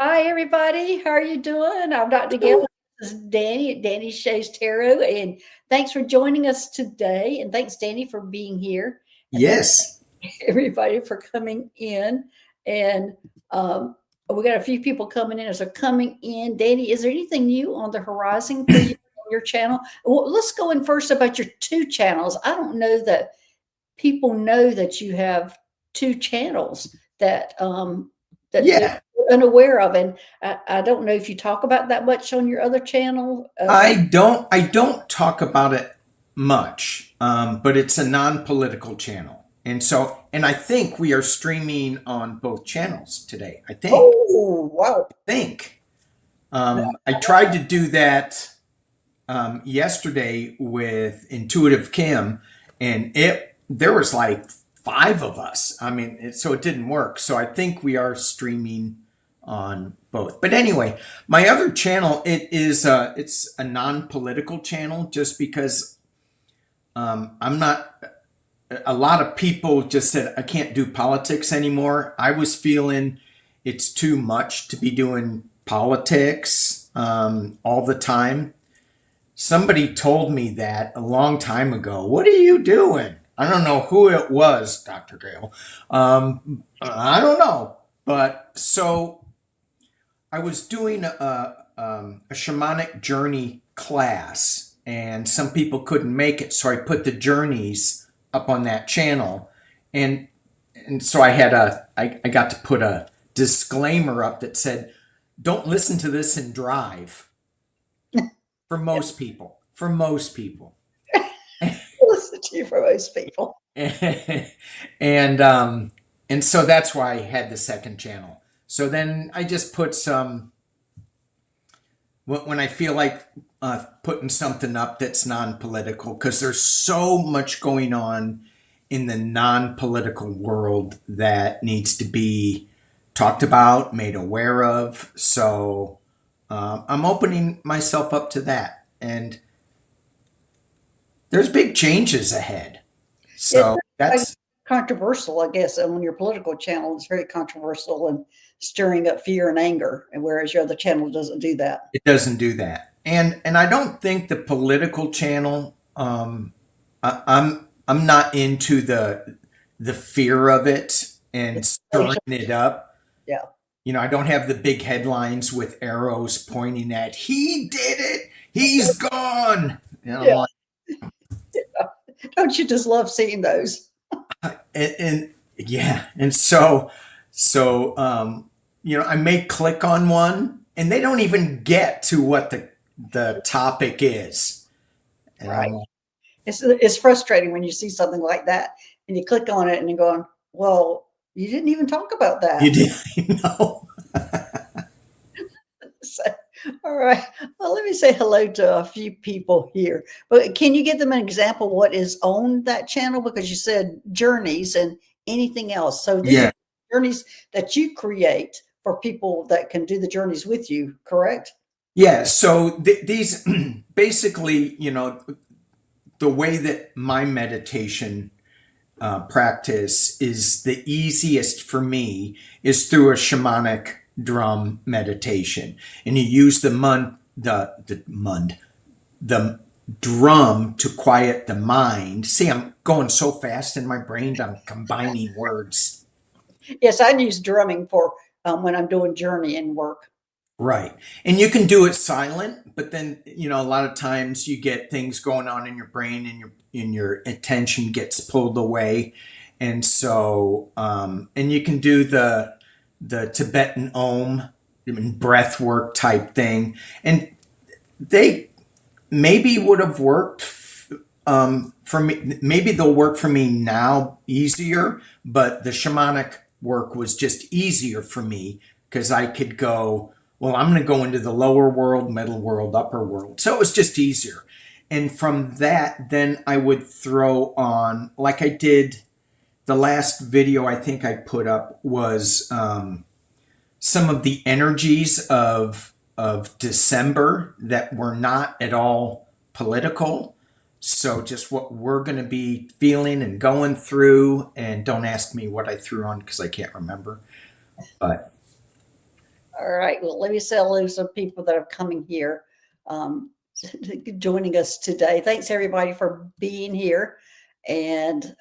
Hi, everybody. How are you doing? I'm Dr. Gail. This is Danny at Danny Shays Tarot. And thanks for joining us today. And thanks, Danny, for being here. And thanks, Yes. everybody, for coming in. And we got a few people coming in. As they're coming in, Danny, is there anything new on the horizon for you on your channel? Well, let's go in first about your two channels. I don't know that people know that you have two channels that they're Yeah. unaware of, and I don't know if you talk about that much on your other channel. I don't talk about it much, but it's a non-political channel. And I think we are streaming on both channels today. I think. Oh, wow. Think. I tried to do that yesterday with Intuitive Kim, and it there was like five of us. I mean, so it didn't work. So I think we are streaming on both. But anyway, my other channel it's a non-political channel just because I'm not. A lot of people just said I can't do politics anymore. I was feeling it's too much to be doing politics all the time. Somebody told me that a long time ago. What are you doing? I don't know who it was, Dr. Gale. I don't know. But so I was doing a shamanic journey class, and some people couldn't make it. So I put the journeys up on that channel. And, and so I got to put a disclaimer up that said, don't listen to this and drive for most people. For most people. Listen to you for most people. and and so that's why I had the second channel. So then I just put some when I feel like putting something up that's non-political, because there's so much going on in the non-political world that needs to be talked about, made aware of. So I'm opening myself up to that, and there's big changes ahead. It's So like that's controversial, I guess. On your political channel, it's very controversial and stirring up fear and anger, and whereas your other channel doesn't do that. it doesn't do that. And I don't think the political channel. I'm not into the fear of it and stirring it up. Yeah. You know, I don't have the big headlines with arrows pointing at he did it, he's gone. And I'm Yeah. like, Don't you just love seeing those? and yeah, and so I may click on one, and they don't even get to what the topic is, and Right. I'm like, It's frustrating when you see something like that and you click on it and you're going, well, you didn't even talk about you that. did, know. So, all right. Well, let me say hello to a few people here. But can you give them an example what is on that channel? Because you said journeys and anything else. So these are Yeah. journeys that you create for people that can do the journeys with you, correct? Yeah, so these basically, the way that my meditation practice is the easiest for me is through a shamanic drum meditation, and you use the drum to quiet the mind. See, I'm going so fast in my brain, I'm combining words. Yes, I use drumming for when I'm doing journeying work. Right. And you can do it silent, but then, a lot of times you get things going on in your brain, and your attention gets pulled away. And so and you can do the Tibetan Om, I mean, breath work type thing. And they maybe would have worked for me. Maybe they'll work for me now easier, but the shamanic work was just easier for me because I could go, well, I'm going to go into the lower world, middle world, upper world. So it was just easier. And from that, then I would throw on, like I did the last video I think I put up was some of the energies of December that were not at all political. So just what we're going to be feeling and going through, and don't ask me what I threw on because I can't remember. But All right. Well, let me say hello to some people that are coming here, um, joining us today. Thanks everybody for being here. And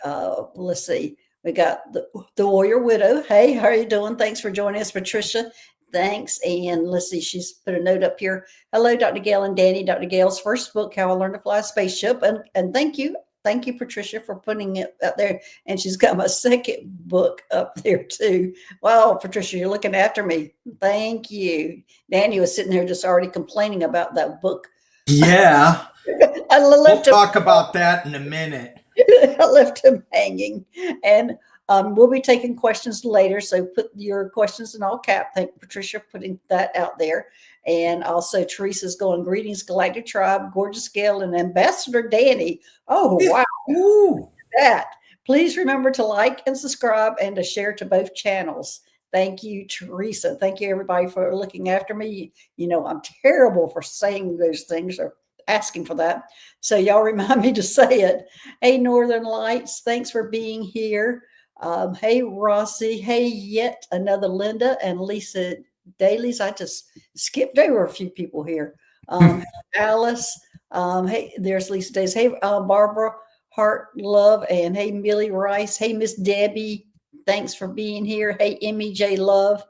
let's see, we got the Warrior Widow. Hey, how are you doing? Thanks for joining us, Patricia. Thanks. And let's see, she's put a note up here. Hello, Dr. Gail and Danny. Dr. Gail's first book, How I Learned to Fly a Spaceship. And thank you. Thank you, Patricia, for putting it up there. And she's got my second book up there too. Wow, Patricia, you're looking after me. Thank you. Danny was sitting there just already complaining about that book. Yeah. I We'll left him, talk about that in a minute. I left him hanging. And we'll be taking questions later. So put your questions in all cap. Thank Patricia for putting that out there. And also Teresa's going, greetings, Galactic Tribe, Gorgeous Gail, and Ambassador Danny. Oh, wow. Ooh. That. Please remember to like and subscribe and to share to both channels. Thank you, Teresa. Thank you, everybody, for looking after me. You know, I'm terrible for saying those things or asking for that. So y'all remind me to say it. Hey, Northern Lights, thanks for being here. Hey, Rossi. Hey, yet another Linda and Lisa Dailies. I just skipped over a few people here. Alice. Hey, there's Lisa Days. Hey, Barbara Heart Love. And hey, Millie Rice. Hey, Miss Debbie. Thanks for being here. Hey, Emmy J Love.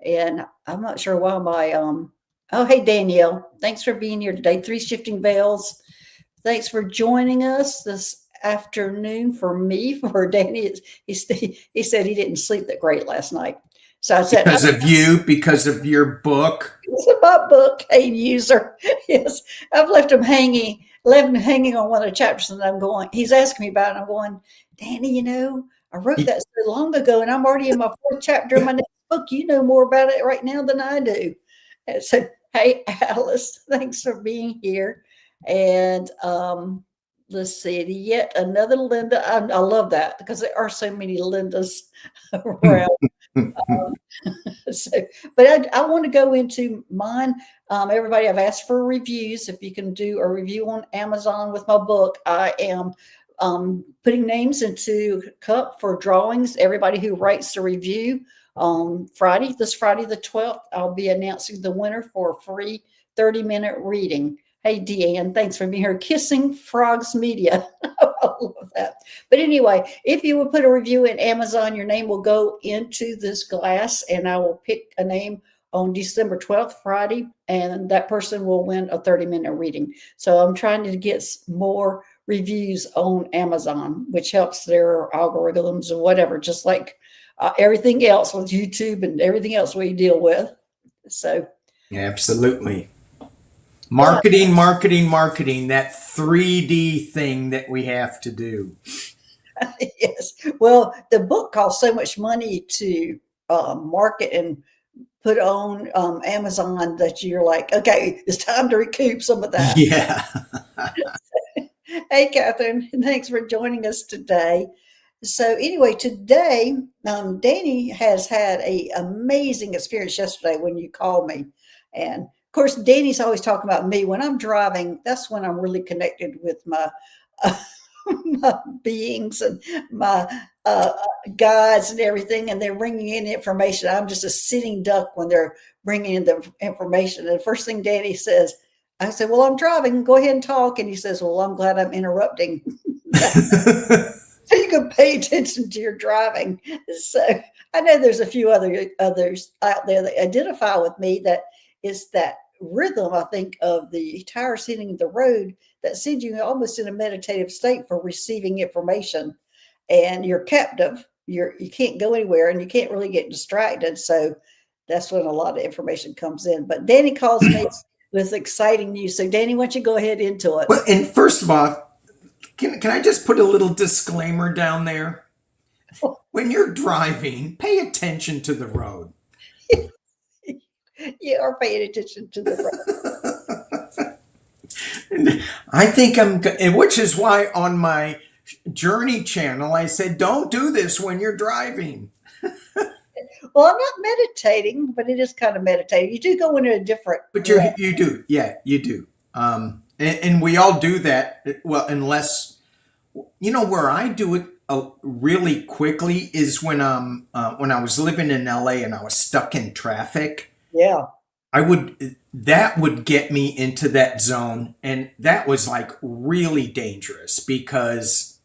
And I'm not sure why my oh, hey, Danielle. Thanks for being here today. Three Shifting Bells. Thanks for joining us this afternoon. For me, for Danny, he said he didn't sleep that great last night. So I said, because of your book. It's my book, a user. Yes, I've left him hanging on one of the chapters, and I'm going. He's asking me about it. And I'm going, Danny. You know, I wrote that so long ago, and I'm already in my fourth chapter of my next book. You know more about it right now than I do. And so, hey, Alice, thanks for being here. And let's see, yet another Linda. I love that because there are so many Lindas around. So, but I want to go into mine. Everybody, I've asked for reviews. If you can do a review on Amazon with my book, I am putting names into cup for drawings. Everybody who writes the review on this Friday the 12th, I'll be announcing the winner for a free 30-minute reading. Hey, Deanne, thanks for being here. Kissing Frogs Media. I love that. But anyway, if you would put a review in Amazon, your name will go into this glass, and I will pick a name on December 12th, Friday, and that person will win a 30-minute reading. So I'm trying to get more reviews on Amazon, which helps their algorithms or whatever, just like everything else with YouTube and everything else we deal with. So absolutely. Marketing, that 3D thing that we have to do. Yes. Well, the book costs so much money to market and put on Amazon that you're like, okay, it's time to recoup some of that. Yeah. Hey, Catherine, thanks for joining us today. So anyway, today, Danny has had an amazing experience yesterday when you called me. And of course, Danny's always talking about me. When I'm driving, that's when I'm really connected with my my beings and my guides and everything, and they're bringing in information. I'm just a sitting duck when they're bringing in the information. And the first thing Danny says, I said, well, I'm driving. Go ahead and talk. And he says, well, I'm glad I'm interrupting. So you can pay attention to your driving. So I know there's a few others out there that identify with me. That is that rhythm, I think, of the tires hitting the road that sends you almost in a meditative state for receiving information. And you're captive. You can't go anywhere, and you can't really get distracted. So that's when a lot of information comes in. But Danny calls me with exciting news. So Danny, why don't you go ahead into it? Well, and first of all, can I just put a little disclaimer down there? When you're driving, pay attention to the road. You are paying attention to the road. I think which is why on my Journey channel, I said, don't do this when you're driving. Well, I'm not meditating, but it is kind of meditating. You do go into a different. But you do. Yeah, you do. And we all do that. Well, unless, where I do it really quickly is when I was living in LA and I was stuck in traffic. Yeah. That would get me into that zone. And that was like really dangerous because,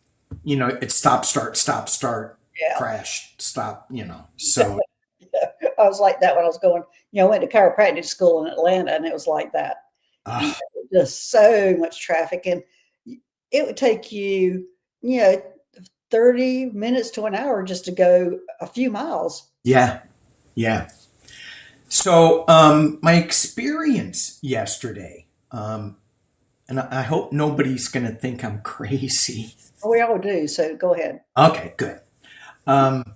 it's stop, start, Yeah. crash, stop, so. I was like that when I was going, I went to chiropractic school in Atlanta and it was like that. You uh, know, just so much traffic. And it would take you, you know, 30 minutes to an hour just to go a few miles. yeah, yeah. So, my experience yesterday, and I hope nobody's going to think I'm crazy. We all do. So go ahead. Okay, good. Um,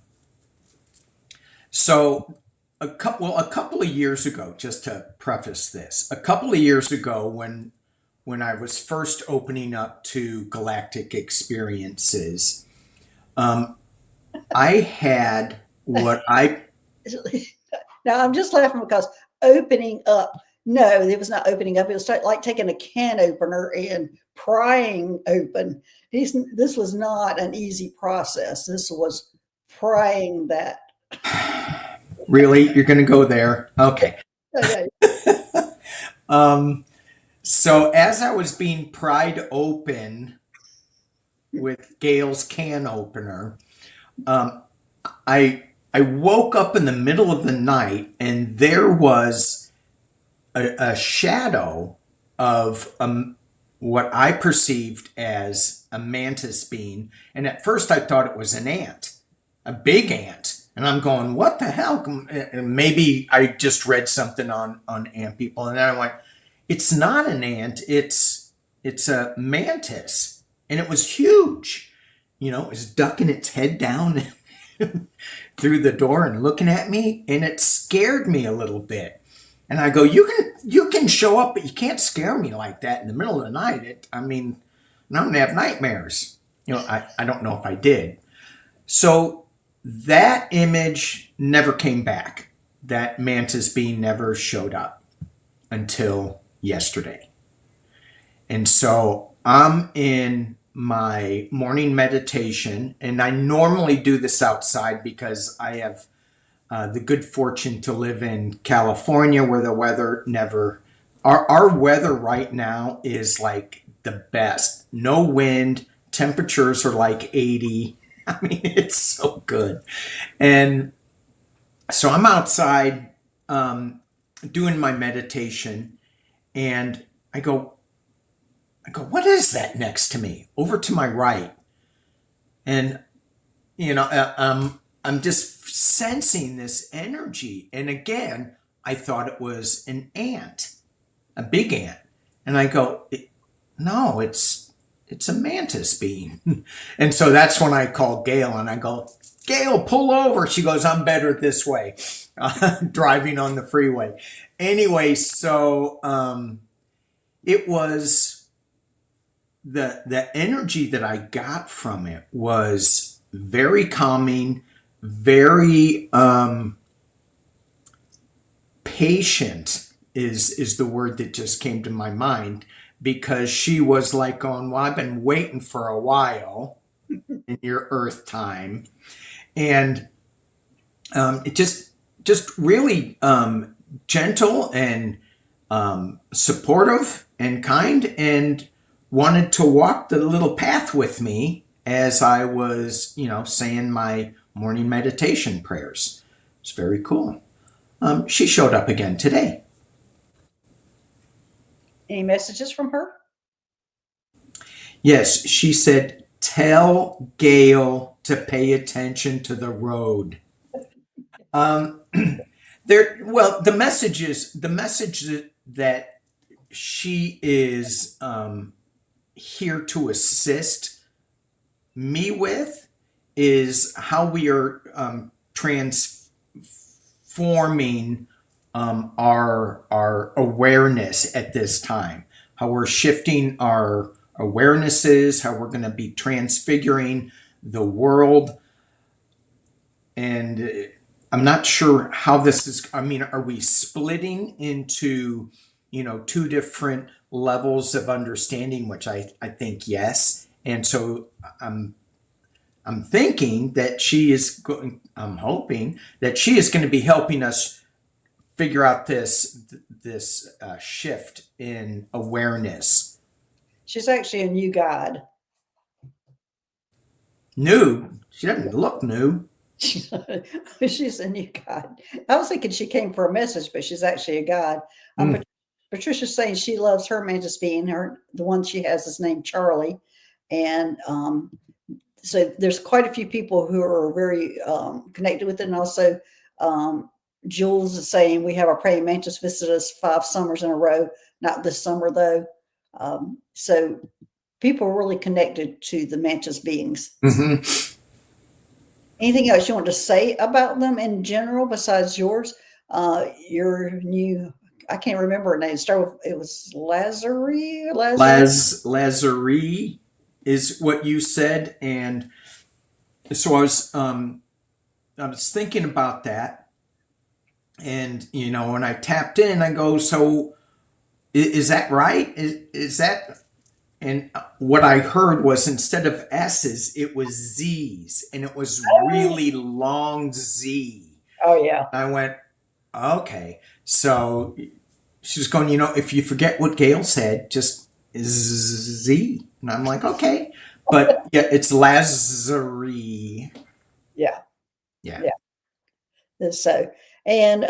so a couple of years ago, just to preface this, a couple of years ago when I was first opening up to galactic experiences, um, I had what I Now I'm just laughing because opening up, no, it was not opening up. It was like taking a can opener and prying open. This was not an easy process. This was prying that. really, you're going to go there. Okay. Yeah, Um, so as I was being pried open with Gail's can opener, um, I woke up in the middle of the night and there was a shadow of what I perceived as a mantis being, and at first I thought it was an ant, a big ant, and I'm going, "What the hell?" And maybe I just read something on ant people, and then I went, "It's not an ant. It's a mantis," and it was huge. It was ducking its head down through the door and looking at me, and it scared me a little bit. And I go, you can show up, but you can't scare me like that in the middle of the night. I'm gonna have nightmares. I don't know if I did. So that image never came back. That mantis being never showed up until yesterday. And so I'm in my morning meditation, and I normally do this outside because I have the good fortune to live in California where the weather never, our weather right now is like the best. No wind, temperatures are like 80. I mean, it's so good. And so I'm outside doing my meditation, and I go, what is that next to me? Over to my right. And, I'm just sensing this energy. And again, I thought it was an ant, a big ant. And I go, no, it's a mantis being. And so that's when I call Gail and I go, Gail, pull over. She goes, I'm better this way, driving on the freeway. Anyway, so it was the energy that I got from it was very calming, very patient is the word that just came to my mind, because she was like going, well, I've been waiting for a while in your earth time. And it just really gentle and supportive and kind, and wanted to walk the little path with me as I was, saying my morning meditation prayers. It's very cool. She showed up again today. Any messages from her? Yes, she said, tell Gail to pay attention to the road. Um, the message that she is here to assist me with is how we are transforming our awareness at this time, how we're shifting our awarenesses, how we're going to be transfiguring the world. And I'm not sure how this is. I mean, are we splitting into, two different levels of understanding, which I think yes. And so I'm thinking that I'm hoping that she is going to be helping us figure out this shift in awareness? She's actually a new guide. New? She doesn't look new. She's a new guide. I was thinking she came for a message, but she's actually a guide. Mm. Patricia's saying she loves her mantis being the one she has is named Charlie, and so there's quite a few people who are very connected with it. And also, Jules is saying we have our praying mantis visit us 5 summers in a row. Not this summer though. So people are really connected to the mantis beings. Mm-hmm. Anything else you want to say about them in general besides yours? Your new, I can't remember her name. It was Lazarus. Lazari is what you said, and so I was thinking about that, and when I tapped in, I go, so is that right? Is that? And what I heard was instead of S's, it was Z's, and it was really long Z. Oh yeah. I went, okay. So she was going, if you forget what Gail said, just Z. And I'm like, okay. But yeah, it's Lazari. Yeah. Yeah. Yeah. So, and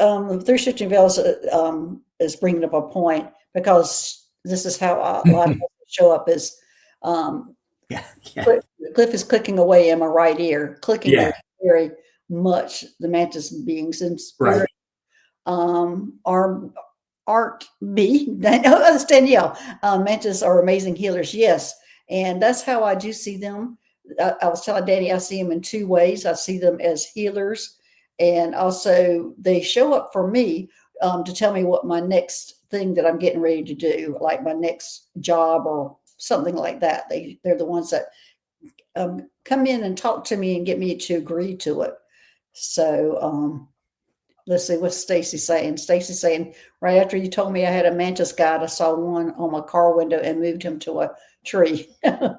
through shifting veils is bringing up a point because this is how a lot of people show up is Yeah. Yeah. Cliff is clicking away in my right ear, clicking Yeah. very much the mantis beings in spirit. Right. Aren't me. That's Danielle. Mantis are amazing healers, yes, and that's how I do see them. I was telling Danny I see them in 2 ways. I see them as healers, and also they show up for me to tell me what my next thing that I'm getting ready to do, like my next job or something like that. They're the ones that come in and talk to me and get me to agree to it. So let's see what's Stacy saying. Stacy's saying, right after you told me I had a mantis guide, I saw one on my car window and moved him to a tree. Yeah,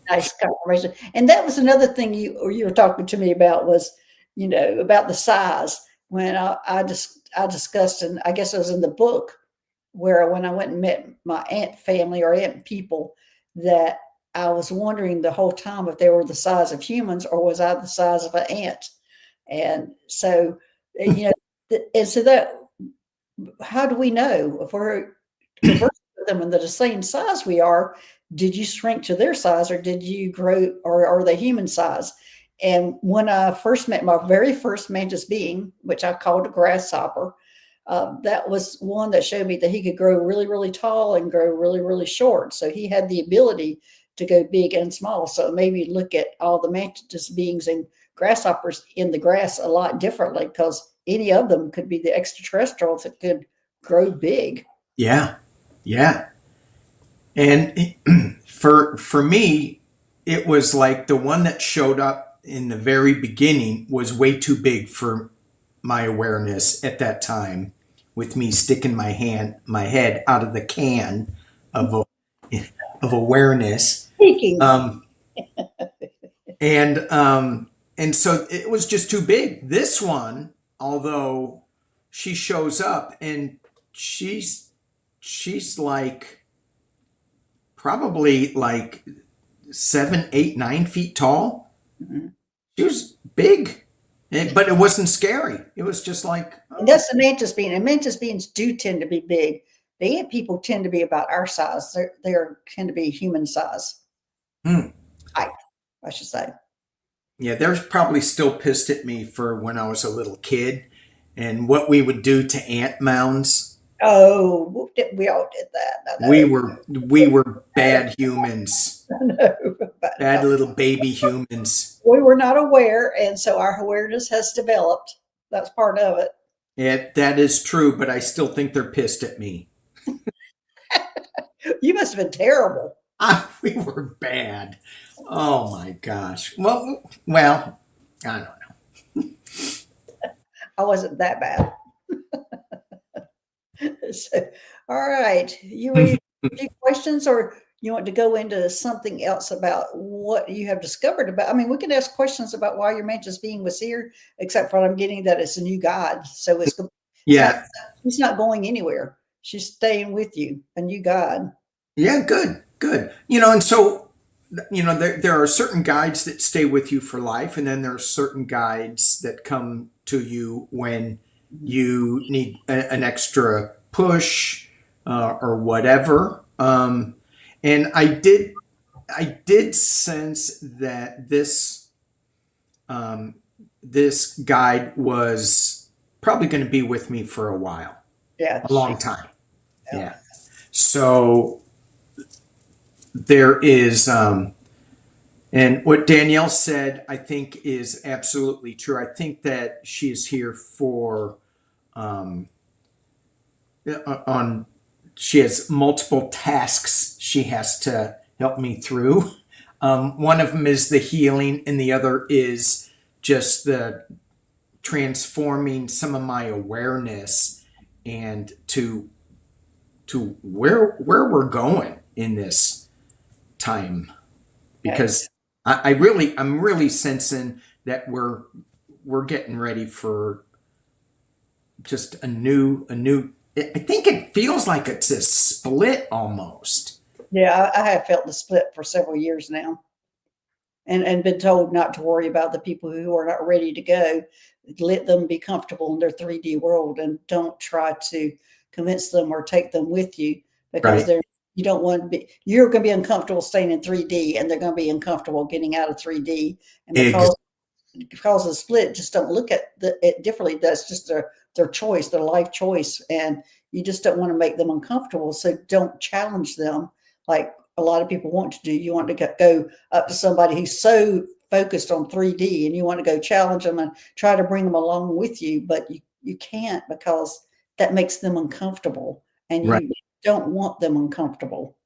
nice confirmation. And that was another thing you were talking to me about was, about the size. When I discussed, and I guess it was in the book where when I went and met my ant family or ant people, that I was wondering the whole time if they were the size of humans or was I the size of an ant. And so, and so that, how do we know if we're conversing with them and they're the same size we are? Did you shrink to their size or did you grow or are they human size? And when I first met my very first mantis being, which I called a grasshopper, that was one that showed me that he could grow really, really tall and grow really, really short. So he had the ability to go big and small. So maybe look at all the mantis beings and grasshoppers in the grass a lot differently because any of them could be the extraterrestrials that could grow big. Yeah. Yeah. And for me, it was like the one that showed up in the very beginning was way too big for my awareness at that time, with me sticking my head out of the can of awareness. Speaking. And so it was just too big. This one, although she shows up and she's like probably like 7, 8, 9 feet tall. Mm-hmm. She was big, but it wasn't scary. It was just like, oh. And that's the mantis being. And mantis beings do tend to be big. The ant people tend to be about our size. They tend to be human size. Height, I should say. Yeah, they're probably still pissed at me for when I was a little kid and what we would do to ant mounds. Oh, we all did that. We were bad humans. No, Bad little baby humans. we were not aware, and so our awareness has developed. That's part of it. Yeah, that is true, but I still think they're pissed at me. You must have been terrible. We were bad. Oh my gosh. Well, I don't know. I wasn't that bad. So, all right. You ready for a few questions, or you want to go into something else about what you have discovered about. I mean, we can ask questions about why your mantis being was here, except for I'm getting that it's a new guide. So it's not, Yeah. she's not going anywhere. She's staying with you, a new guide. Yeah, good, good. And so, there are certain guides that stay with you for life, and then there are certain guides that come to you when you need an extra push or whatever. And I did sense that this guide was probably going to be with me for a while, Yeah, a long time. yeah. Yeah. So there is, and what Danielle said, I think is absolutely true. I think that she is here for, um, on, she has multiple tasks she has to help me through. One of them is the healing, and the other is just the transforming some of my awareness and to where we're going in this time, Okay. because I'm really sensing that we're getting ready for just a new. I think it feels like it's a split almost. Yeah, I have felt the split for several years now, and been told not to worry about the people who are not ready to go. Let them be comfortable in their 3D world, and don't try to convince them or take them with you, because Right. they're you don't want to be you're going to be uncomfortable staying in 3D, and they're going to be uncomfortable getting out of 3D. And Ex- because of the split, just don't look at it differently. That's just their choice, their life choice, and you just don't want to make them uncomfortable. So don't challenge them like a lot of people want to do. You want to go up to somebody who's so focused on 3D, and you want to go challenge them and try to bring them along with you, but you can't, because that makes them uncomfortable, and right. you don't want them uncomfortable.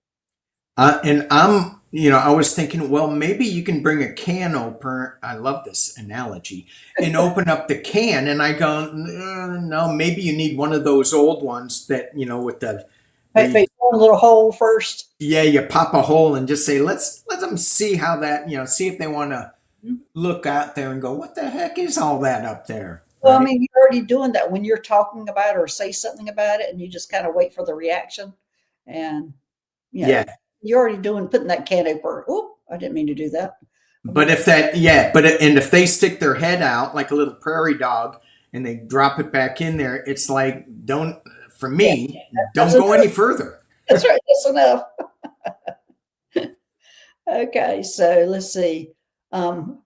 And I was thinking, well, maybe you can bring a can opener. I love this analogy, and open up the can. And I go, no, maybe you need one of those old ones that, with the, where But you, a little hole first. yeah, you pop a hole and just say, let's let them see how that, see if they want to look out there and go, what the heck is all that up there? Well, I Right. mean, you're already doing that when you're talking about it or say something about it, and you just kind of wait for the reaction. And, you know, Yeah. you're already putting that can over. Oh, I didn't mean to do that. But if that, yeah, and if they stick their head out like a little prairie dog and they drop it back in there, it's like, for Yeah, me, that's don't go enough. any further. That's right. That's enough. Okay, so let's see. Um,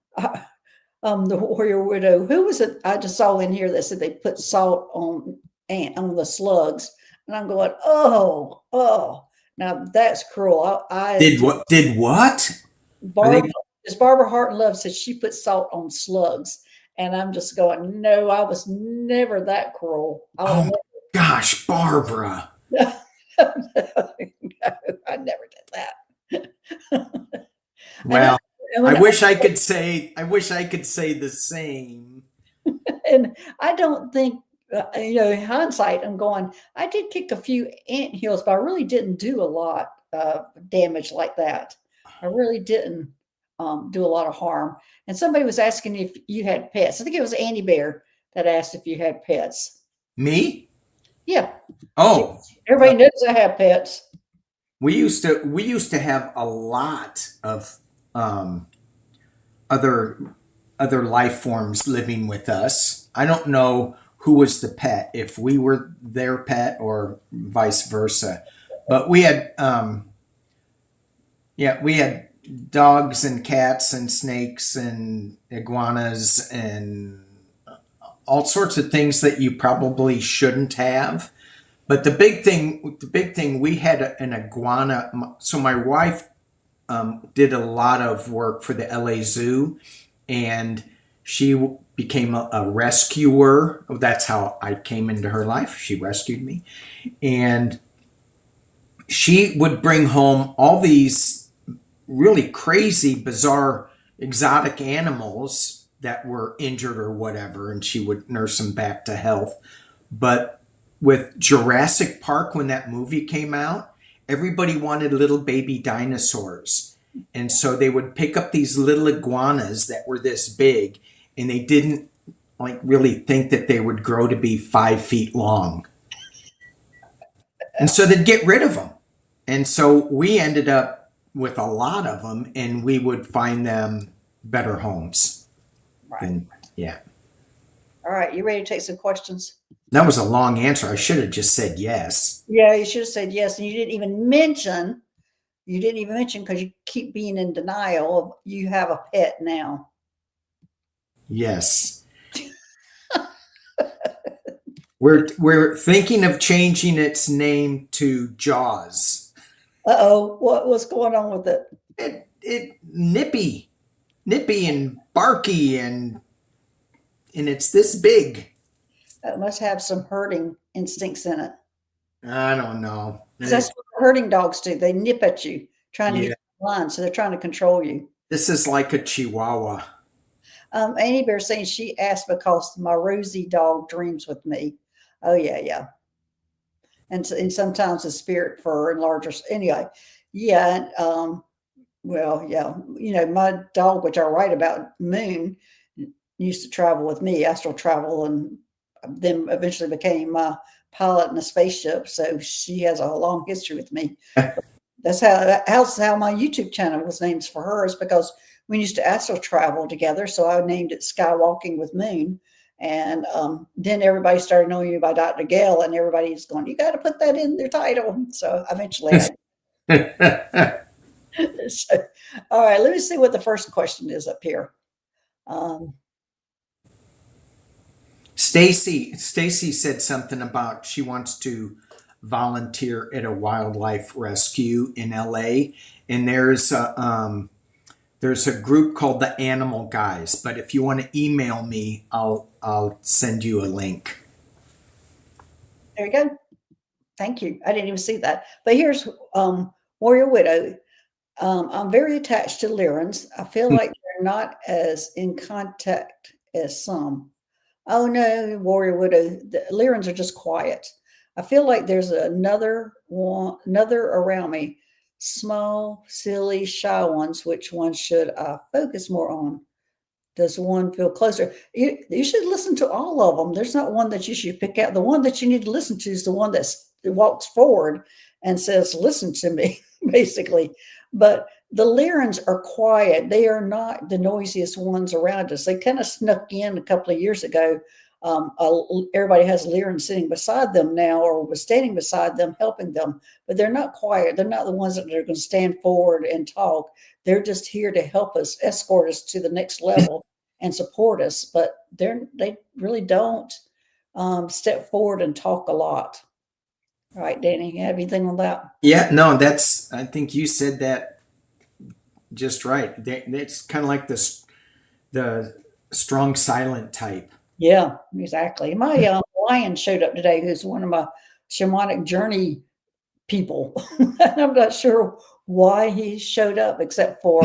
the warrior widow. Who was it? I just saw in here that said they put salt on on the slugs, and I'm going, oh, oh. Now that's cruel. Did what? Did what? Are they? Barbara, as Barbara Hartlove said, she put salt on slugs, and I'm just going, no, I was never that cruel. I Oh would my gosh, Barbara. never. No, I never did that. And I, Well, and I when wish I could say. I wish I could say the same. and I don't think, in hindsight, I'm going, I did kick a few ant hills, but I really didn't do a lot of damage like that. I really didn't do a lot of harm. And somebody was asking if you had pets. I think it was Annie Bear that asked if you had pets. Me? Yeah, she, Oh, everybody knows I have pets. we used to have a lot of um, other other life forms living with us. I don't know who was the pet, if we were their pet or vice versa. But we had dogs and cats and snakes and iguanas and all sorts of things that you probably shouldn't have. But the big thing, we had an iguana. So my wife did a lot of work for the LA Zoo, and she became a rescuer. That's how I came into her life. She rescued me, and she would bring home all these really crazy, bizarre, exotic animals that were injured or whatever, and she would nurse them back to health. But with Jurassic Park, when that movie came out, everybody wanted little baby dinosaurs. And so they would pick up these little iguanas that were this big, and they didn't like really think that they would grow to be 5 feet long. And so they'd get rid of them. And so we ended up with a lot of them, and we would find them better homes. Right. And yeah. All right. You ready to take some questions? That was a long answer. I should have just said yes. Yeah, you should have said yes. And you didn't even mention because you keep being in denial of you have a pet now. Yes. We're thinking of changing its name to Jaws. Uh-oh, what's going on with it? It nippy and barky, and it's this big. It must have some herding instincts in it. I don't know. That's what herding dogs do. They nip at you, trying to get the line, so they're trying to control you. This is like a Chihuahua. Annie Bear saying she asked because my Rosie dog dreams with me. Oh yeah. And sometimes the spirit fur and larger. Anyway, yeah. Well, yeah. My dog, which I write about, Moon, used to travel with me, astral travel, and then eventually became my pilot in a spaceship. So she has a long history with me. That's how my YouTube channel was named for her, is because we used to astral travel together. So I named it Skywalking with Moon. And then everybody started knowing me by Dr. Gail, and everybody's going, you got to put that in their title. So eventually so, all right, let me see what the first question is up here. Stacy said something about she wants to volunteer at a wildlife rescue in LA, and there's a group called the Animal Guys. But if you want to email me, I'll send you a link. There you go. Thank you. I didn't even see that. But here's Warrior Widow. I'm very attached to Lyrans. I feel like they're not as in contact as some. Oh no, Warrior Widow. The Lyrans are just quiet. I feel like there's another around me. Small, silly, shy ones. Which one should I focus more on? Does one feel closer? You should listen to all of them. There's not one that you should pick out. The one that you need to listen to is the one that walks forward and says, listen to me, basically. But the Lyrans are quiet. They are not the noisiest ones around us. They kind of snuck in a couple of years ago. Everybody has Lyran sitting beside them now, or was standing beside them, helping them, but they're not quiet. They're not the ones that are going to stand forward and talk. They're just here to help us, escort us to the next level and support us. But they really don't step forward and talk a lot. All right, Danny, you have anything on that? Yeah, no, I think you said that just right. It's kind of like the strong silent type. Yeah, exactly. My lion showed up today, who's one of my shamanic journey people. I'm not sure why he showed up, except for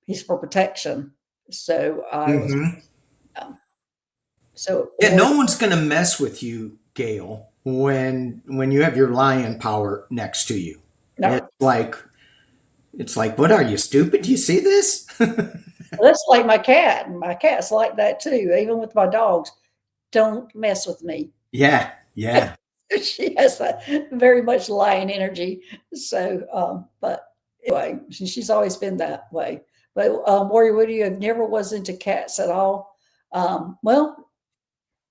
he's for protection. So I was, no one's going to mess with you, Gail, when you have your lion power next to you. No. It's like, what are you, stupid? Do you see this? That's like my cat. My cat's like that too. Even with my dogs, don't mess with me. Yeah. She has that very much lion energy. So, but anyway, she's always been that way. But Warrior Woody, never was into cats at all. Well,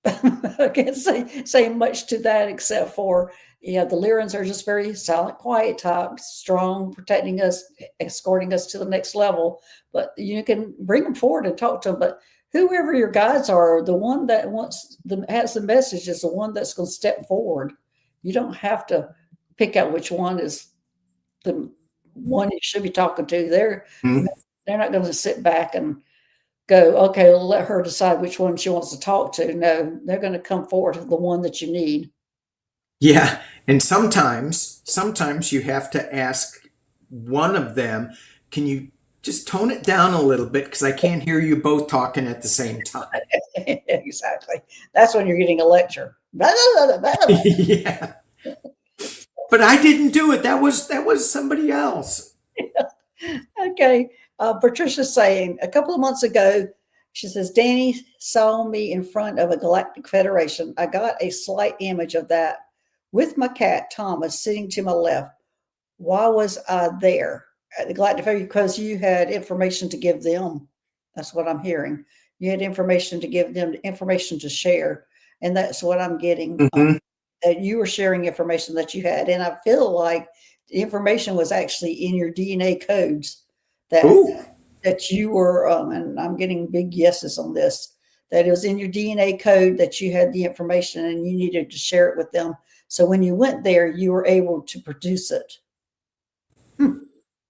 I can't say much to that, except for, the Lyrans are just very silent, quiet types, strong, protecting us, escorting us to the next level. But you can bring them forward and talk to them. But whoever your guides are, the one that has the message is the one that's going to step forward. You don't have to pick out which one is the one you should be talking to. They're not going to sit back and go, okay, we'll let her decide which one she wants to talk to. No, they're going to come forward to the one that you need. Yeah. And sometimes you have to ask one of them, can you just tone it down a little bit? Because I can't hear you both talking at the same time. Exactly. That's when you're getting a lecture. Yeah. but I didn't do it. That was somebody else. Okay. Patricia's saying a couple of months ago, she says, Danny saw me in front of a Galactic Federation. I got a slight image of that with my cat, Thomas, sitting to my left. Why was I there at the Galactic Federation? Because you had information to give them. That's what I'm hearing. You had information to give them, information to share. And that's what I'm getting. Hmm. That you were sharing information that you had. And I feel like the information was actually in your DNA codes that Ooh. that you were, and I'm getting big yeses on this, that it was in your DNA code that you had the information and you needed to share it with them. So when you went there, you were able to produce it.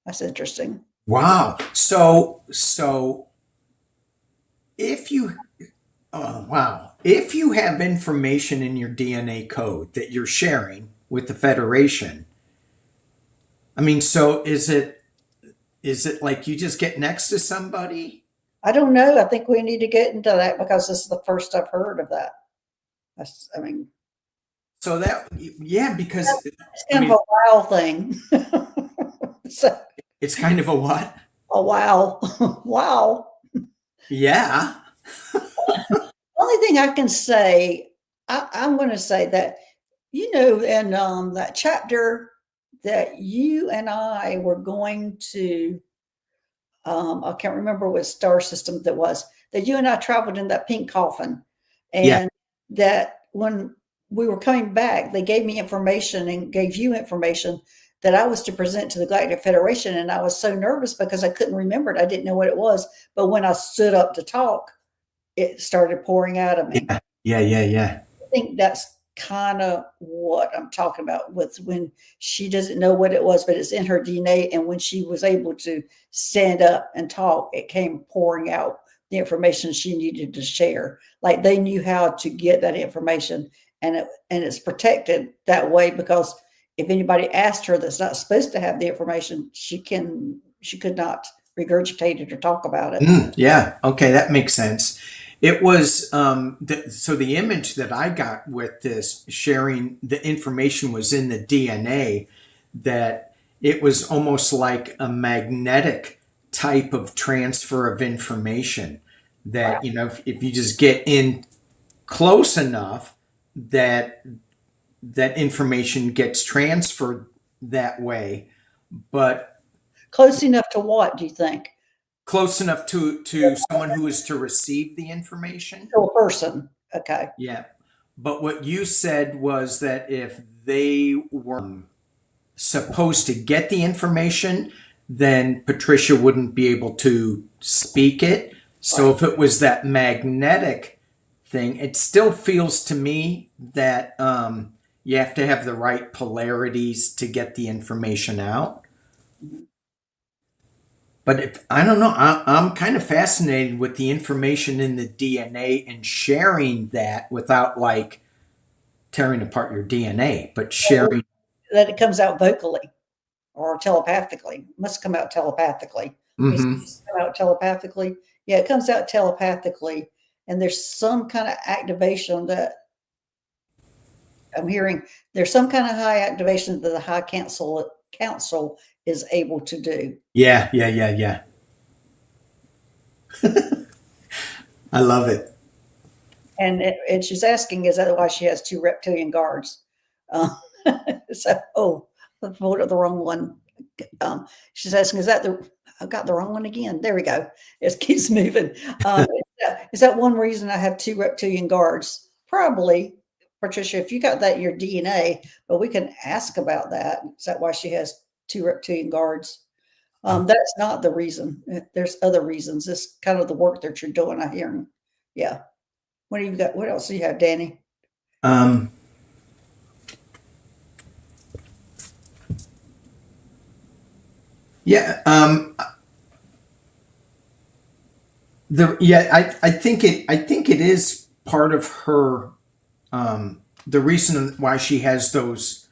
That's interesting. Wow. So if you oh wow. If you have information in your DNA code that you're sharing with the Federation, I mean, so is it like you just get next to somebody? I don't know. I think we need to get into that because this is the first I've heard of that. I mean, So that yeah, because it's I kind of mean a wow thing. So, it's kind of a what? a wow. Wow. Yeah. Only thing I can say, I'm going to say that, in that chapter that you and I were going to, I can't remember what star system that was, that you and I traveled in that pink coffin. Yeah. And that when we were coming back, they gave me information and gave you information that I was to present to the Galactic Federation. And I was so nervous because I couldn't remember it. I didn't know what it was. But when I stood up to talk, it started pouring out of me. Yeah. Yeah. Yeah. Yeah. I think that's kind of what I'm talking about with when she doesn't know what it was, but it's in her DNA. And when she was able to stand up and talk, it came pouring out the information she needed to share. Like they knew how to get that information, and it's protected that way because if anybody asked her that's not supposed to have the information, she could not regurgitate it or talk about it. Yeah. Okay, that makes sense. It was so the image that I got with this sharing the information was in the DNA, that it was almost like a magnetic type of transfer of information, that if you just get in close enough, that that information gets transferred that way, but Close enough to what do you think? close enough to someone who is to receive the information. To a person. Okay. Yeah. But what you said was that if they were supposed to get the information, then Patricia wouldn't be able to speak it. So Right. if it was that magnetic thing, it still feels to me that you have to have the right polarities to get the information out. But if I don't know, I'm kind of fascinated with the information in the DNA and sharing that without like tearing apart your DNA, but sharing. That it comes out vocally or telepathically. It must come out telepathically. You see Hmm. it come out telepathically. Yeah, it comes out telepathically. And there's some kind of activation that I'm hearing. There's some kind of high activation that the high council is able to do. Yeah, yeah, yeah, yeah. I love it. And she's asking, is that why she has two reptilian guards? Uh, I pulled up the wrong one. She's asking, I got the wrong one again. There we go. It keeps moving. Is that one reason I have two reptilian guards? Probably, Patricia, if you got that in your DNA, but we can ask about that. Is that why she has two reptilian guards? That's not the reason. There's other reasons. It's kind of the work that you're doing, I hear. Yeah. What do you got? What else do you have, Danny? Um, yeah. I think it is part of her. The reason why she has those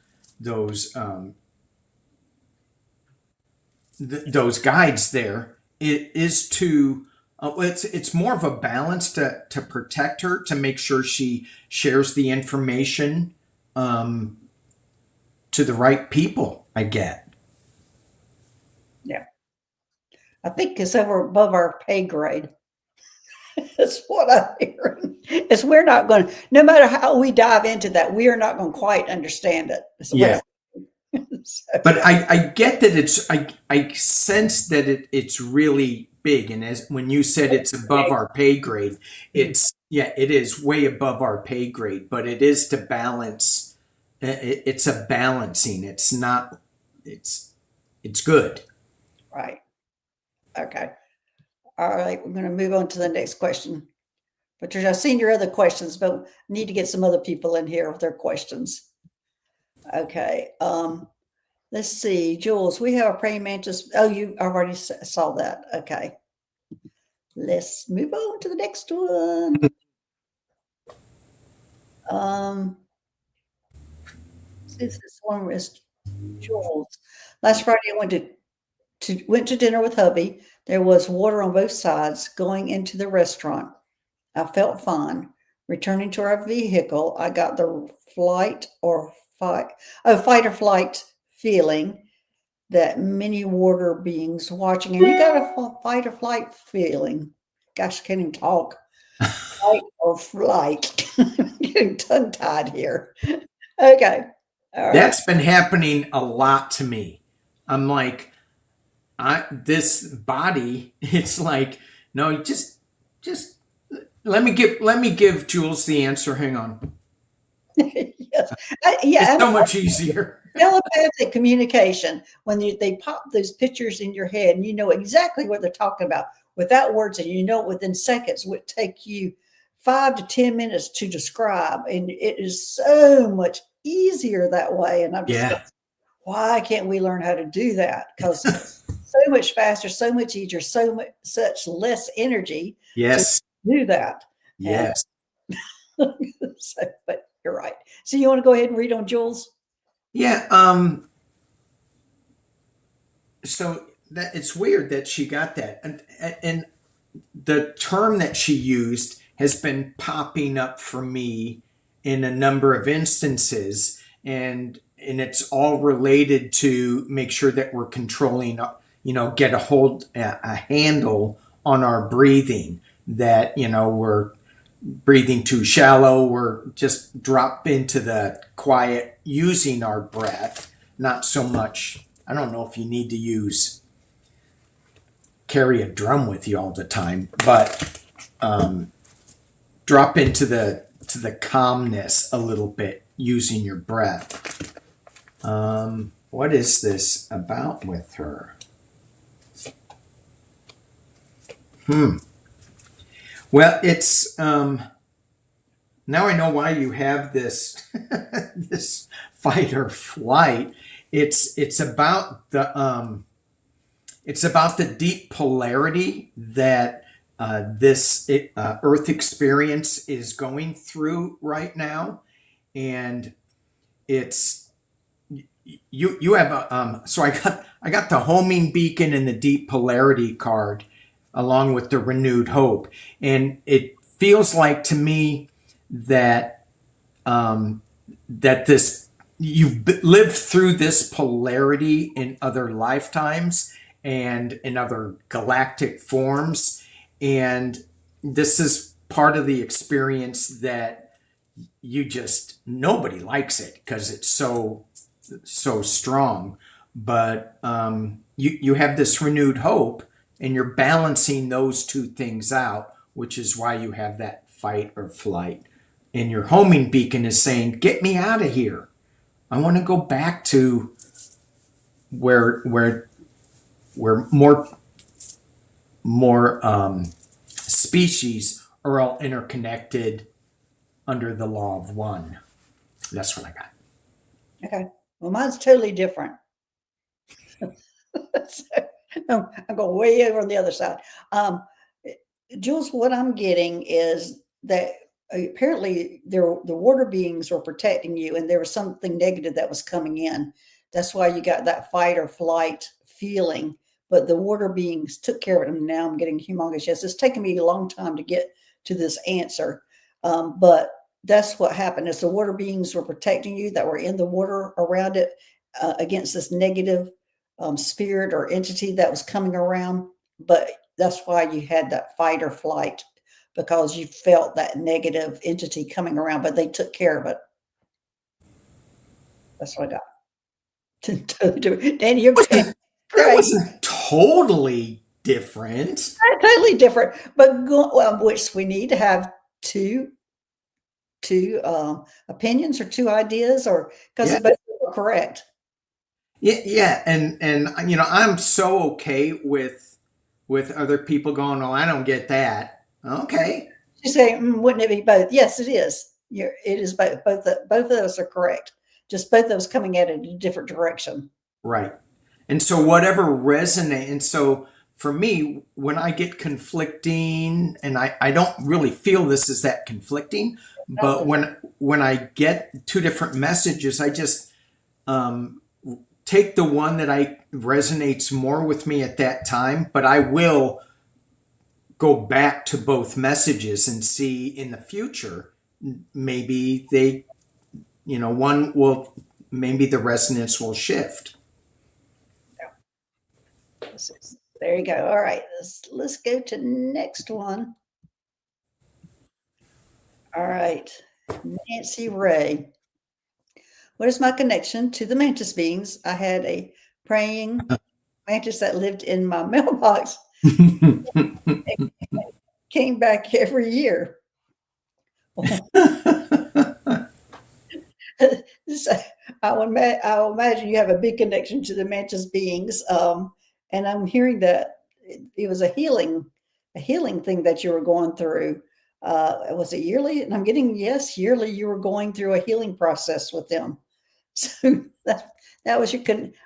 those guides there, it is to it's more of a balance to protect her, to make sure she shares the information, um, to the right people, I get. Yeah. I think it's over above our pay grade. That's what I'm hearing. Is we're not going to, no matter how we dive into that, we are not going to quite understand it. Is what Yeah. so, But I get that I sense that it's really big. And as when you said it's above our pay grade, it's, yeah, it is way above our pay grade, but it is to balance. It's a balancing. It's not, it's good. right. Okay. All right. We're going to move on to the next question. Patricia, I've seen your other questions, but need to get some other people in here with their questions. Okay. Let's see, Jules, we have a praying mantis. Oh, you already saw that. Okay. Let's move on to the next one. This one is Jules. Last Friday, I went to dinner with hubby. There was water on both sides. Going into the restaurant, I felt fine. Returning to our vehicle, I got the fight or flight feeling that many water beings watching, and you got a fight or flight feeling. Gosh, I can't even talk. Fight or flight. I'm getting tongue tied here. Okay. All right. That's been happening a lot to me. I'm like, this body, it's like, no, just let me give Jules the answer. Hang on. Yes. It's Yeah. so much easier. Telepathic communication, when they pop those pictures in your head and you know exactly what they're talking about without words, and you know within seconds, would take you 5 to 10 minutes to describe. And it is so much easier that way. And I'm just Yeah. going, why can't we learn how to do that? Because so much faster, so much easier, such less energy to Yes. do that. And Yes. so, but you're right. So you want to go ahead and read on Jules? Yeah. So that it's weird that she got that, and the term that she used has been popping up for me in a number of instances, and it's all related to make sure that we're controlling, get a handle on our breathing, that we're breathing too shallow, we're just drop into the quiet using our breath, not so much. I don't know if you need to carry a drum with you all the time, but drop into the calmness a little bit using your breath. What is this about with her? Well, it's now I know why you have this this fight or flight. It's about the deep polarity that this Earth experience is going through right now, and it's you have a so I got the homing beacon and the deep polarity card along with the renewed hope, and it feels like to me that that this you've lived through this polarity in other lifetimes and in other galactic forms, and this is part of the experience that you just nobody likes it because it's so strong, but you have this renewed hope, and you're balancing those two things out, which is why you have that fight or flight. And your homing beacon is saying, "Get me out of here. I want to go back to where more species are all interconnected under the law of one." That's what I got. Okay. Well, mine's totally different. So, I'm going way over on the other side. Jules, what I'm getting is that apparently the water beings were protecting you, and there was something negative that was coming in. That's why you got that fight or flight feeling. But the water beings took care of it, and now I'm getting humongous. Yes, it's taken me a long time to get to this answer, but that's what happened is the water beings were protecting you that were in the water around it against this negative spirit or entity that was coming around. But that's why you had that fight or flight, because you felt that negative entity coming around, but they took care of it. That's what I got. Danny, you're great. That wasn't totally different. Totally different, but which we need to have two opinions or two ideas, or because Yeah. both are correct. Yeah, and I'm so okay with other people going, "Oh, I don't get that." Okay, You say, wouldn't it be both? Yes, it is. It is both. Both of those are correct. Just both of those coming at it in a different direction. right. And so whatever resonate, and so for me, when I get conflicting, and I don't really feel this is that conflicting, but when I get two different messages, I just take the one that I resonates more with me at that time, but I will go back to both messages and see in the future, maybe they, one will, maybe the resonance will shift. There you go. All right, let's go to next one. All right, Nancy Ray. What is my connection to the mantis beings? I had a praying mantis that lived in my mailbox. Came back every year. So I will imagine you have a big connection to the mantis beings, and I'm hearing that it was a healing thing that you were going through. Was it yearly? And I'm getting yes, yearly. You were going through a healing process with them. So that was your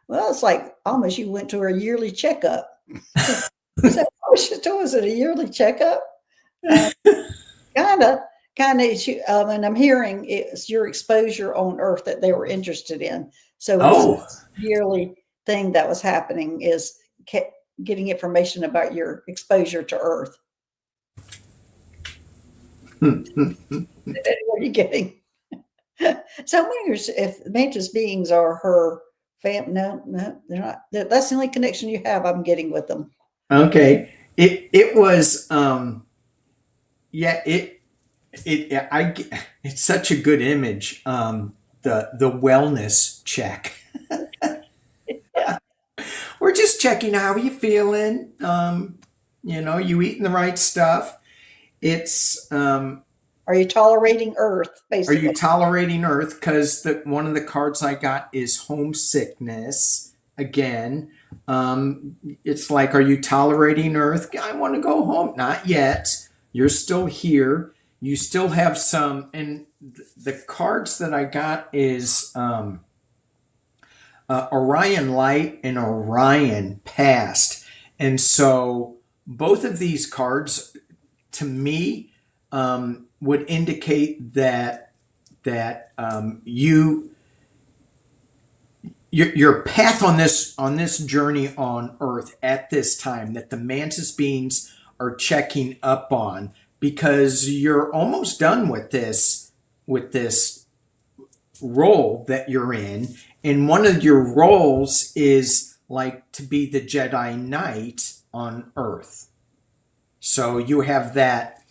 well, it's like almost you went to a yearly checkup. So, was it a yearly checkup? Kind of, and I'm hearing it's your exposure on Earth that they were interested in. So it's a yearly thing that was happening is getting information about your exposure to Earth. What are you getting? So I'm wondering if mantis beings are her fam. No, they're not. That's the only connection you have. I'm getting with them. Okay. It was yeah, it's such a good image. The wellness check. Yeah. We're just checking how you feeling. You eating the right stuff. It's Are you tolerating Earth, are basically? you tolerating Earth? Because one of the cards I got is homesickness again. It's like, are you tolerating Earth? I want to go home. Not yet. You're still here. You still have some. And the cards that I got is Orion Light and Orion Past. And so both of these cards, to me, would indicate that your path on this journey on Earth at this time, that the mantis beings are checking up on, because you're almost done with this role that you're in, and one of your roles is like to be the Jedi Knight on Earth. So you have that,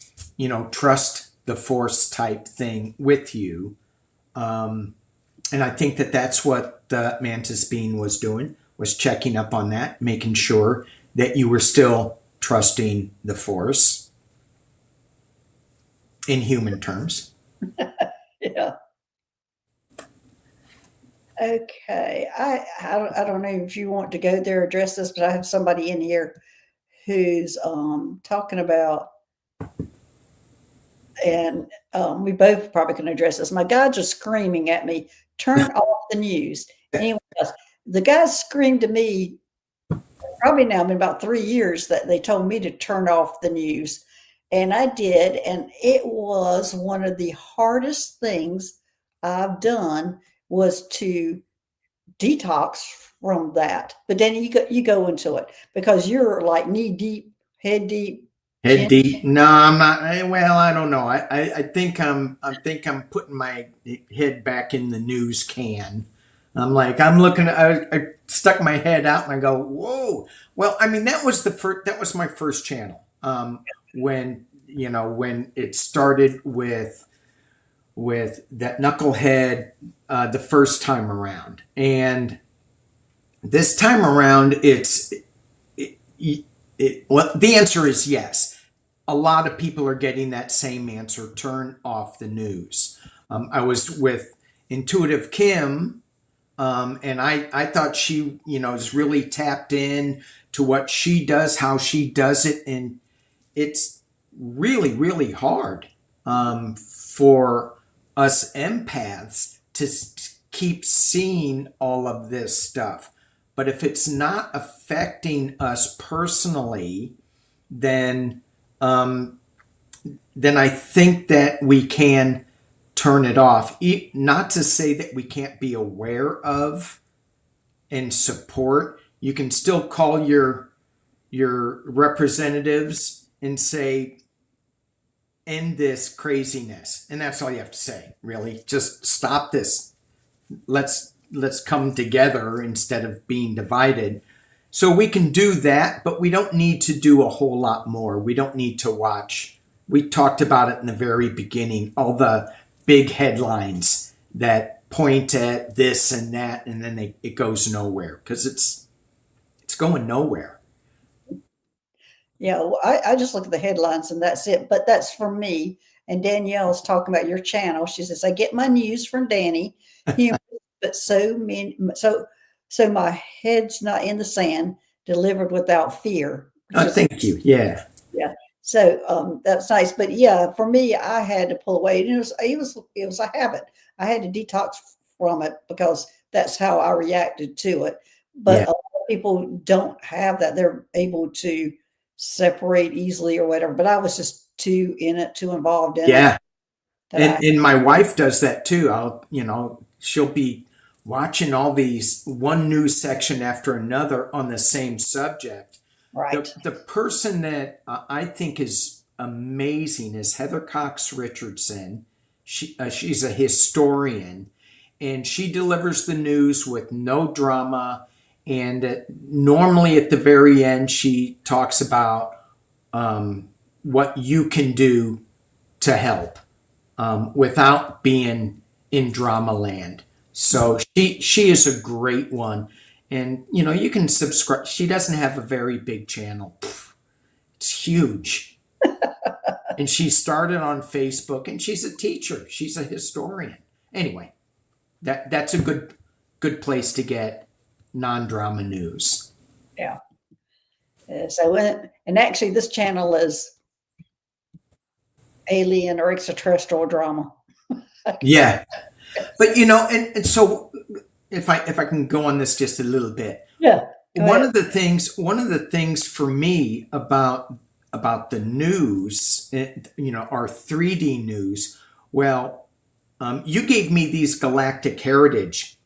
trust the Force type thing with you. And I think that that's what the mantis being was doing, was checking up on that, making sure that you were still trusting the Force in human terms. Yeah. Okay. I don't know if you want to go there, address this, but I have somebody in here who's talking about, and we both probably can address this. My guides are screaming at me, turn off the news. Anyone else? The guys screamed to me, probably now been about 3 years, that they told me to turn off the news. And I did. And it was one of the hardest things I've done, was to detox from that. But then you go into it because you're like knee deep, head deep Head deep? No, I'm not. Well, I don't know. I think I'm putting my head back in the news can. I'm looking. I stuck my head out and I go, whoa. Well, I mean, that was the first. That was my first channel. When when it started with that knucklehead the first time around, and this time around, well, the answer is yes. A lot of people are getting that same answer. Turn off the news. I was with Intuitive Kim, and I thought she, is really tapped in to what she does, how she does it, and it's really, really hard for us empaths to keep seeing all of this stuff. But if it's not affecting us personally, then um, then I think that we can turn it off. Not to say that we can't be aware of and support. You can still call your representatives and say, end this craziness, and that's all you have to say. Really, just stop this. Let's come together instead of being divided. So we can do that, but we don't need to do a whole lot more. We don't need to watch. We talked about it in the very beginning, all the big headlines that point at this and that, and then it goes nowhere because it's going nowhere. Yeah, well, I just look at the headlines and that's it. But that's for me. And Danielle's talking about your channel. She says, I get my news from Danny, humorous, but so my head's not in the sand, delivered without fear. Which is, Thank you. Yeah. yeah. So that's nice. But yeah, for me, I had to pull away. And it was a habit. I had to detox from it because that's how I reacted to it. But Yeah. a lot of people don't have that. They're able to separate easily or whatever. But I was just too in it, too involved in it. Yeah. And my wife does that too. She'll be watching all these one news section after another on the same subject. Right. The person that I think is amazing is Heather Cox Richardson. She's a historian, and she delivers the news with no drama. And normally at the very end, she talks about what you can do to help without being in drama land. So she is a great one. And you can subscribe. She doesn't have a very big channel. It's huge. And she started on Facebook, and she's a teacher. She's a historian. Anyway, that's a good place to get non-drama news. Yeah. So, and actually, this channel is alien or extraterrestrial drama. Yeah. But and so if I can go on this just a little bit. Yeah. One of the things for me about the news, our 3D news, well, you gave me these Galactic Heritage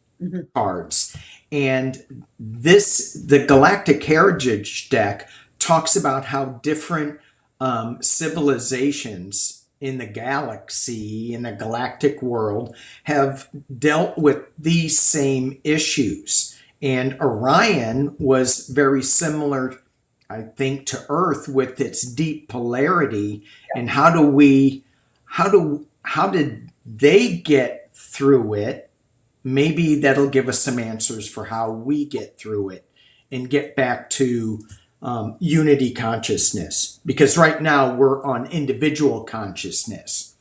cards, and the Galactic Heritage deck talks about how different civilizations in the galaxy, in the galactic world, have dealt with these same issues. And Orion was very similar, I think, to Earth with its deep polarity. And how did they get through it? Maybe that'll give us some answers for how we get through it and get back to unity consciousness. Because right now we're on individual consciousness.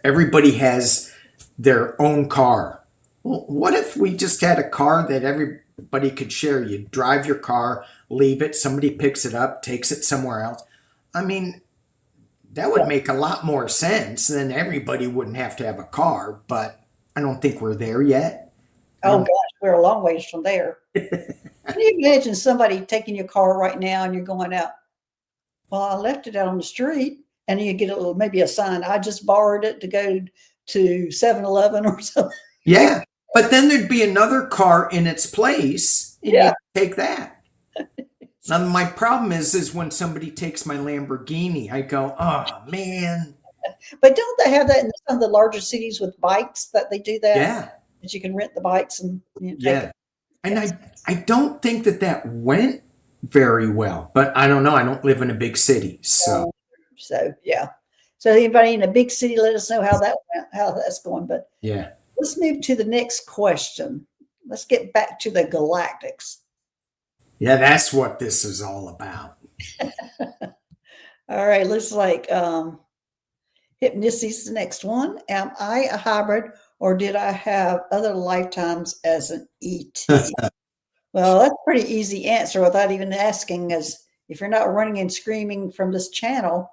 Everybody has their own car. Well, what if we just had a car that everybody could share? You drive your car, leave it, somebody picks it up, takes it somewhere else. I mean, that would make a lot more sense. Then everybody wouldn't have to have a car, but I don't think we're there yet. Oh gosh, we're a long ways from there. Can you imagine somebody taking your car right now and you're going out? Well, I left it out on the street, and you get maybe a sign. I just borrowed it to go to 7-Eleven or something. Yeah, but then there'd be another car in its place, and Yeah. you take that. Now, my problem is when somebody takes my Lamborghini, I go, oh man, But don't they have that in some of the larger cities with bikes that they do that? yeah, That you can rent the bikes and take it. yeah. And Yes. I don't think that that went very well, but I don't know. I don't live in a big city, so So yeah. So anybody in a big city, let us know how that went, how that's going. But yeah, let's move to the next question. Let's get back to the galactics. yeah. That's what this is all about. All right, looks like Hypnosis, the next one. Am I a hybrid or did I have other lifetimes as an ET? Well, that's a pretty easy answer without even asking, as if you're not running and screaming from this channel,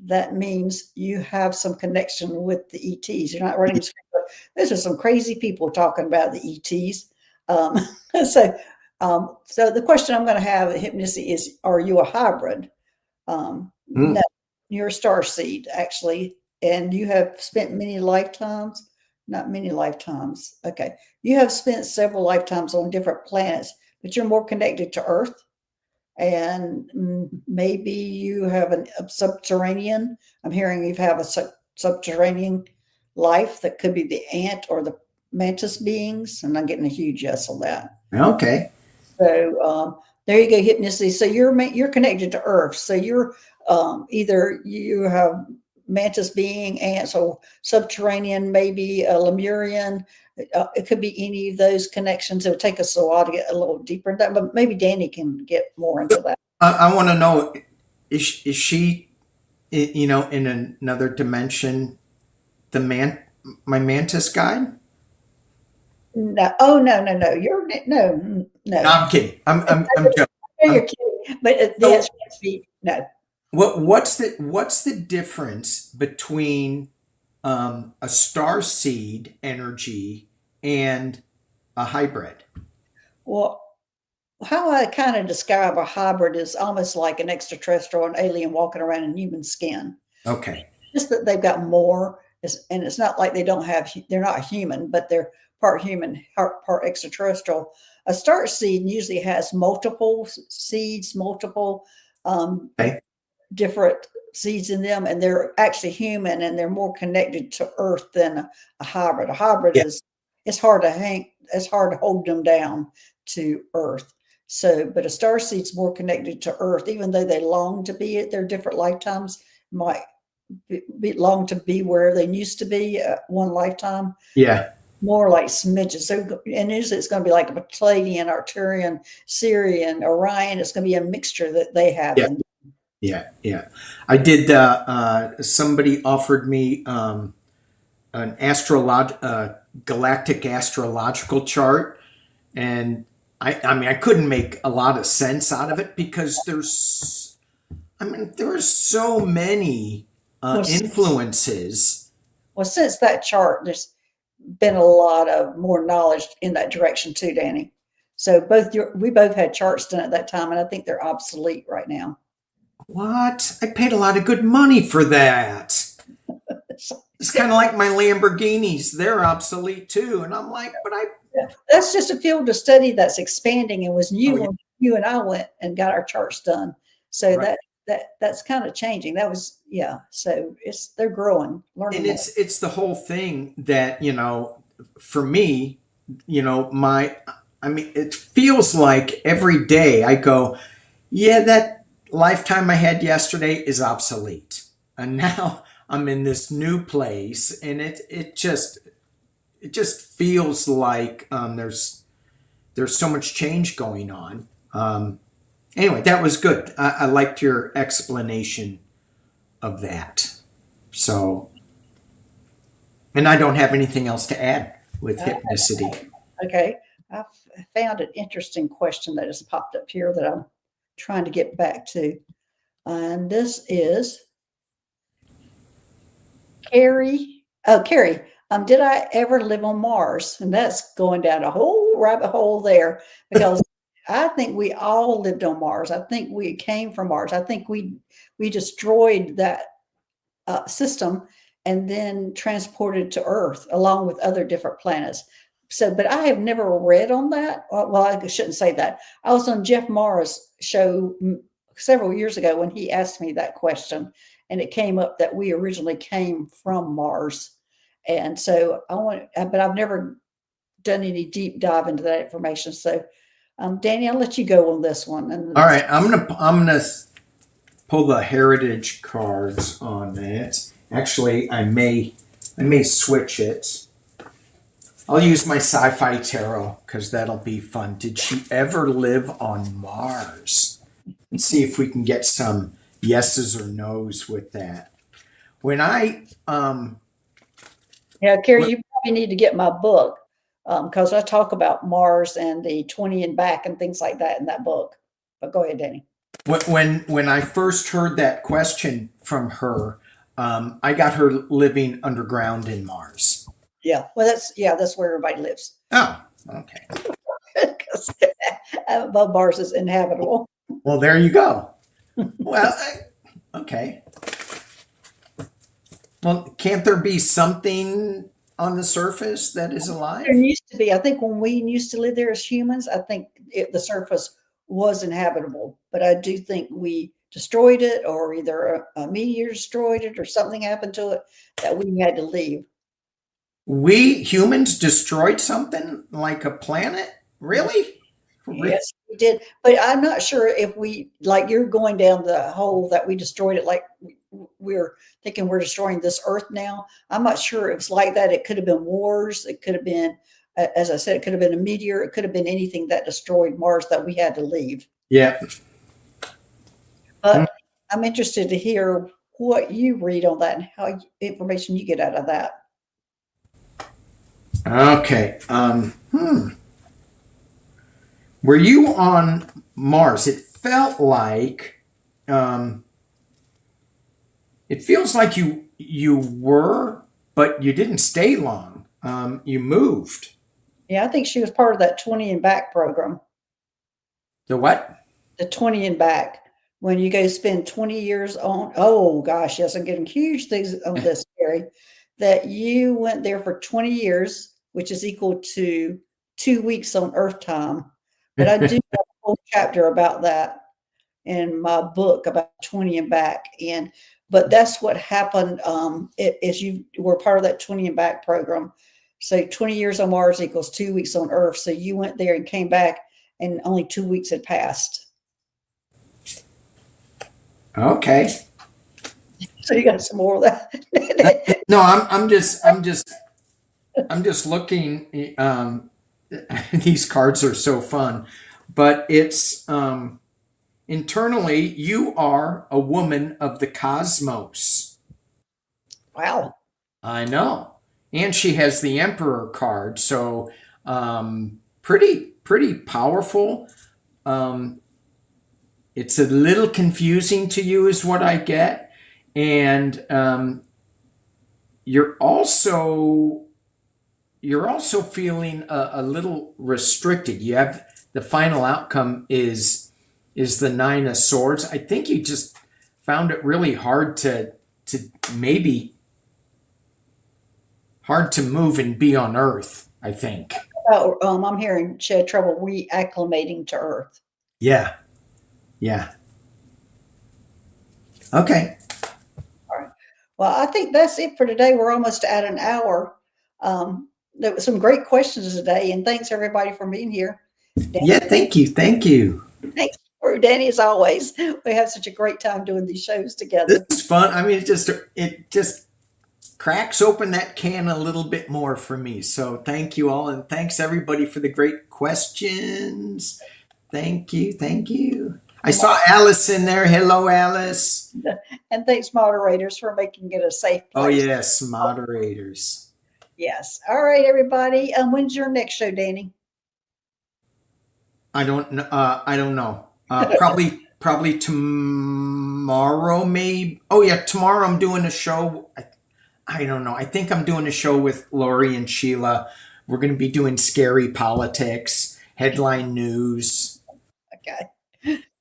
that means you have some connection with the ETs. You're not running and screaming. But those are some crazy people talking about the ETs. Um, so, so the question I'm going to have at Hypnosis is, are you a hybrid? Mm. No, you're a star seed, actually, and you have spent many lifetimes, not many lifetimes. Okay. You have spent several lifetimes on different planets, but you're more connected to Earth. And maybe you have a subterranean. I'm hearing you have a subterranean life that could be the ant or the mantis beings. I'm not getting a huge yes on that. Okay. So there you go, hypnosis. So you're connected to Earth. So you're either you have mantis being, ants, or subterranean, maybe a Lemurian. It could be any of those connections. It'll take us a while to get a little deeper into that, but maybe Danny can get more into that. I want to know, is she, in another dimension, the my mantis guide? No, oh no, you're no, No, no. I'm kidding. I'm joking. I know I'm, you're kidding, but the so answer must be no. what's the difference between a star seed energy and a hybrid? Well, how I kind of describe a hybrid is almost like an extraterrestrial, an alien walking around in human skin. Okay. Just that they've got more, and it's not like they don't have, they're not human, but they're part human, part extraterrestrial. A star seed usually has multiple seeds, multiple Okay. different seeds in them, and they're actually human and they're more connected to Earth than a hybrid. A hybrid Yeah. is, it's hard to it's hard to hold them down to Earth. So, but a star seed's more connected to Earth, even though they long to be at their different lifetimes, might long to be where they used to be one lifetime, Yeah. more like smidges. So, and usually it's going to be like a Palladian, Arcturian, Sirian, Orion. It's going to be a mixture that they have Yeah. in. Yeah. Yeah. I did. Somebody offered me an galactic astrological chart, and I mean, I couldn't make a lot of sense out of it because there are so many Well, influences. well, since that chart, there's been a lot of more knowledge in that direction too, Danny. So we both had charts done at that time, and I think they're obsolete right now. What? I paid a lot of good money for that. It's kind of like my Lamborghinis. They're obsolete too. And I'm like, but I. That's just a field of study that's expanding and was new Oh, yeah. when you and I went and got our charts done. So Right. that's kind of changing. That was, yeah. So they're growing, learning And more. it's the whole thing that, for me, I mean, it feels like every day I go, yeah, that lifetime I had yesterday is obsolete. And now I'm in this new place, and it just feels like there's so much change going on. Anyway, that was good. I liked your explanation of that. So, and I don't have anything else to add with hypnicity. Okay. I found an interesting question that has popped up here that I'm trying to get back to. And this is Carrie. Oh, Carrie, did I ever live on Mars? And that's going down a whole rabbit hole there because I think we all lived on Mars. I think we came from Mars. I think we destroyed that system and then transported to Earth along with other different planets. So, but I have never read on that. Well, I shouldn't say that. I was on Jeff Morris' show several years ago when he asked me that question, and it came up that we originally came from Mars. And so but I've never done any deep dive into that information. So, Danny, I'll let you go on this one. And All right, I'm gonna pull the heritage cards on it. Actually, I may switch it. I'll use my sci-fi tarot because that'll be fun. Did she ever live on Mars? Let's see if we can get some yeses or nos with that. When I yeah, Carrie, you probably need to get my book because I talk about Mars and the 20 and back and things like that in that book. But go ahead, Danny. when I first heard that question from her, I got her living underground in Mars. Yeah, well, that's where everybody lives. Oh, okay. Because above Mars is inhabitable. Well, there you go. Well, okay. Well, can't there be something on the surface that is alive? There used to be. I think when we used to live there as humans, I think the surface was inhabitable. But I do think we destroyed it, or either a meteor destroyed it, or something happened to it that we had to leave. We humans destroyed something like a planet? Really? Yes, we did. But I'm not sure if we, like you're going down the hole that we destroyed it, like we're thinking we're destroying this earth now. I'm not sure it's like that. It could have been wars. It could have been, as I said, it could have been a meteor. It could have been anything that destroyed Mars that we had to leave. Yeah. But I'm interested to hear what you read on that and how information you get out of that. Okay. Were you on Mars? It felt like it feels like you were, but you didn't stay long. You moved. Yeah, I think she was part of that 20 and back program. The what? The 20 and back. When you go spend 20 years on, oh gosh, yes, I'm getting huge things on this, Gary, that you went there for 20 years, which is equal to 2 weeks on Earth time. But I do have a whole chapter about that in my book about 20 and back. But that's what happened is you were part of that 20 and back program. So 20 years on Mars equals 2 weeks on Earth. So you went there and came back and only 2 weeks had passed. Okay. So you got some more of that. No, I'm just looking. These cards are so fun, but it's internally you are a woman of the cosmos. Wow. I know, and she has the Emperor card, so pretty powerful. It's a little confusing to you, is what I get, and you're also feeling a little restricted. You have the final outcome is the Nine of Swords. I think you just found it really hard to move and be on Earth, I think. I'm hearing she had trouble reacclimating to Earth. Yeah. Okay. All right. Well, I think that's it for today. We're almost at an hour. There were some great questions today, and thanks everybody for being here. Danny, yeah, thank you. Thanks for Danny, as always. We have such a great time doing these shows together. This is fun. I mean, it just cracks open that can a little bit more for me. So thank you all, and thanks everybody for the great questions. Thank you. I saw Alice in there. Hello, Alice. And thanks, moderators, for making it a safe place. Oh, yes, moderators. Yes. All right, everybody. When's your next show, Danny? I don't know. Probably tomorrow, maybe. Oh, yeah, tomorrow I'm doing a show. I don't know. I think I'm doing a show with Lori and Sheila. We're going to be doing scary politics, headline news. Okay.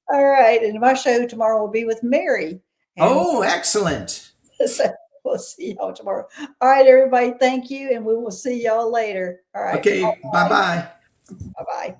All right. And my show tomorrow will be with Mary. Oh, excellent. So We'll see y'all tomorrow. All right, everybody. Thank you. And we will see y'all later. All right. Okay, bye bye. Bye bye.